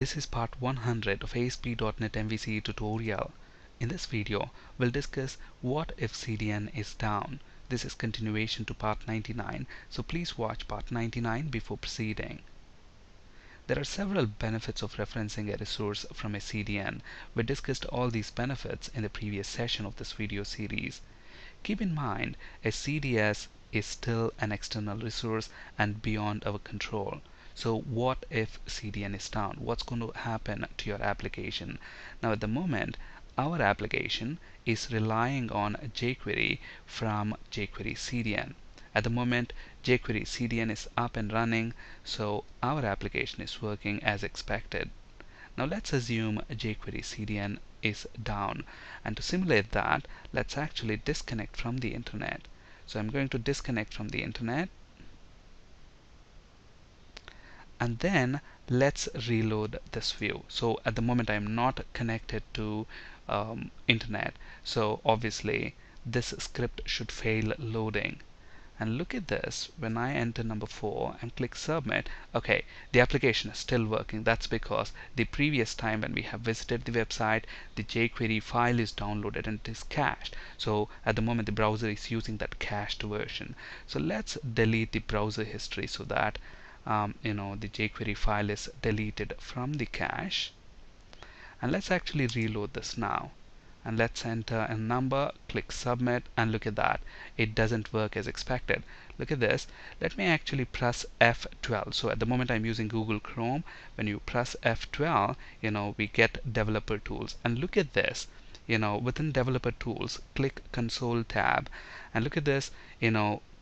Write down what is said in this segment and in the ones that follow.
This is part 100 of ASP.NET MVC tutorial. In this video, we'll discuss what if CDN is down. This is continuation to part 99, so please watch part 99 before proceeding. There are several benefits of referencing a resource from a CDN. We discussed all these benefits in the previous session of this video series. Keep in mind, a CDS is still an external resource and beyond our control. So what if CDN is down? What's going to happen to your application? Now at the moment, our application is relying on jQuery from jQuery CDN. At the moment, jQuery CDN is up and running, so our application is working as expected. Now let's assume jQuery CDN is down, and to simulate that, let's actually disconnect from the internet. So I'm going to disconnect from the internet, and then let's reload this view. So at the moment I'm not connected to internet, so obviously this script should fail loading. And look at this, when I enter number 4 and click submit, okay, the application is still working. That's because the previous time when we have visited the website, the jQuery file is downloaded and it is cached. So at the moment the browser is using that cached version. So let's delete the browser history so that the jQuery file is deleted from the cache. And let's actually reload this now. And let's enter a number, click submit, and look at that, it doesn't work as expected. Look at this. Let me actually press F12. So at the moment I'm using Google Chrome. When you press F12, we get developer tools, and look at this. Within developer tools, click console tab, and look at this,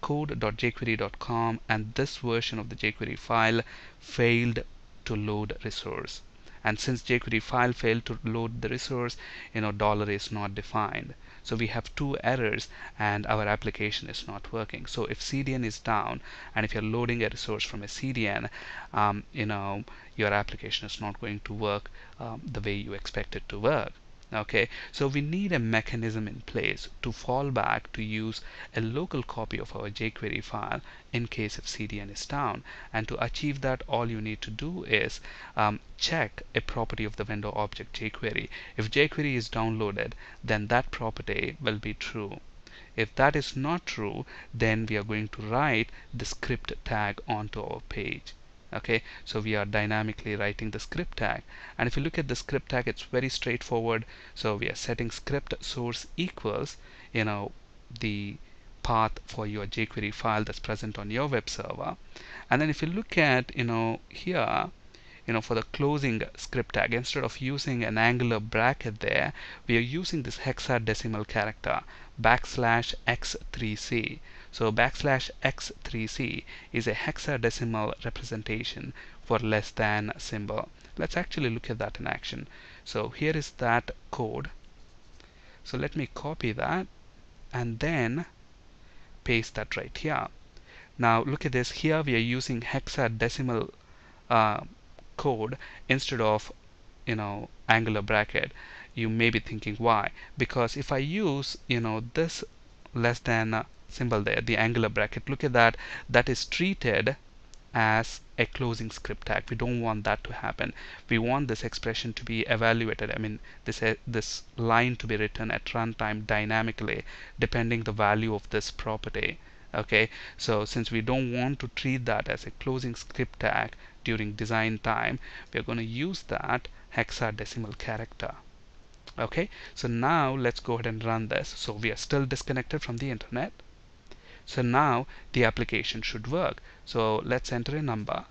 code.jquery.com, and this version of the jQuery file failed to load resource. And since jQuery file failed to load the resource, dollar is not defined. So we have two errors and our application is not working. So if CDN is down and if you're loading a resource from a CDN, your application is not going to work the way you expect it to work. Okay, so we need a mechanism in place to fall back to use a local copy of our jQuery file in case if CDN is down. And to achieve that, all you need to do is check a property of the vendor object jQuery. If jQuery is downloaded, then that property will be true. If that is not true, then we are going to write the script tag onto our page. Okay, so we are dynamically writing the script tag, and if you look at the script tag, it's very straightforward. So we are setting script source equals the path for your jQuery file that's present on your web server. And then if you look at here, for the closing script tag, instead of using an angular bracket there, we are using this hexadecimal character \x3c. So \x3c is a hexadecimal representation for less than symbol. Let's actually look at that in action. So here is that code. So let me copy that and then paste that right here. Now look at this. Here we are using hexadecimal code instead of angular bracket. You may be thinking why. Because if I use this less than symbol there, the angular bracket, look at that, that is treated as a closing script tag. We don't want that to happen. We want this expression to be evaluated, this line to be written at runtime dynamically depending the value of this property. Okay, so since we don't want to treat that as a closing script tag during design time, we are going to use that hexadecimal character. Okay, so now let's go ahead and run this. So we are still disconnected from the internet. So now the application should work. So let's enter a number,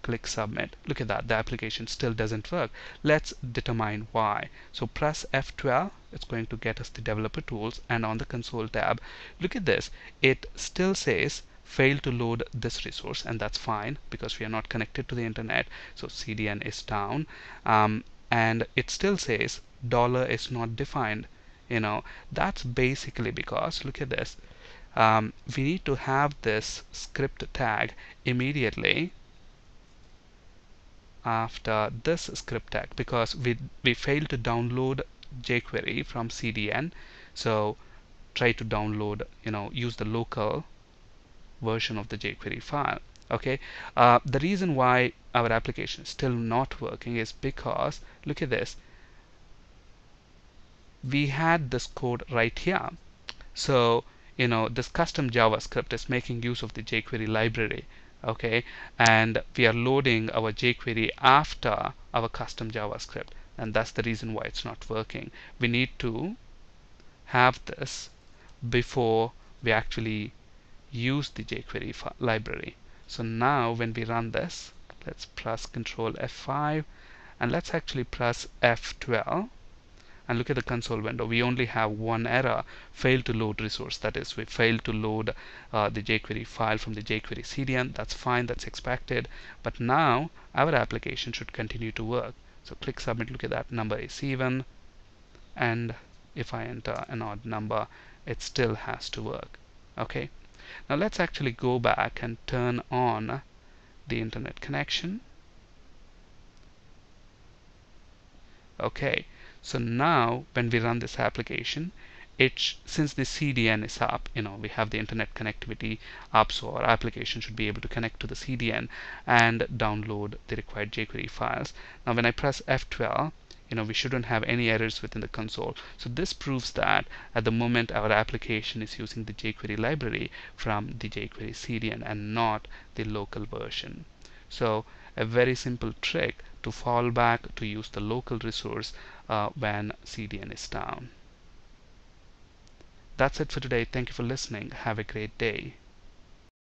click submit. Look at that, the application still doesn't work. Let's determine why. So press F12, it's going to get us the developer tools, and on the console tab, look at this, it still says failed to load this resource, and that's fine because we are not connected to the internet. So CDN is down, and it still says dollar is not defined. That's basically because, look at this, we need to have this script tag immediately after this script tag because we failed to download jQuery from CDN. So try to download, use the local version of the jQuery file. Okay, the reason why our application is still not working is because, look at this, we had this code right here. So this custom JavaScript is making use of the jQuery library, okay, and we are loading our jQuery after our custom JavaScript, and that's the reason why it's not working. We need to have this before we actually use the jQuery library. So now when we run this, let's press Ctrl F5 and let's actually press F12 and look at the console window. We only have one error, failed to load resource. That is, we failed to load the jQuery file from the jQuery CDN. That's fine, that's expected. But now our application should continue to work. So click submit. Look at that, number is even, and if I enter an odd number, it still has to work. Okay, now let's actually go back and turn on the internet connection. Okay, so now when we run this application, since the CDN is up, we have the internet connectivity up, so our application should be able to connect to the CDN and download the required jQuery files. Now when I press F12, we shouldn't have any errors within the console. So this proves that at the moment our application is using the jQuery library from the jQuery CDN and not the local version. So a very simple trick to fall back to use the local resource when CDN is down. That's it for today. Thank you for listening. Have a great day.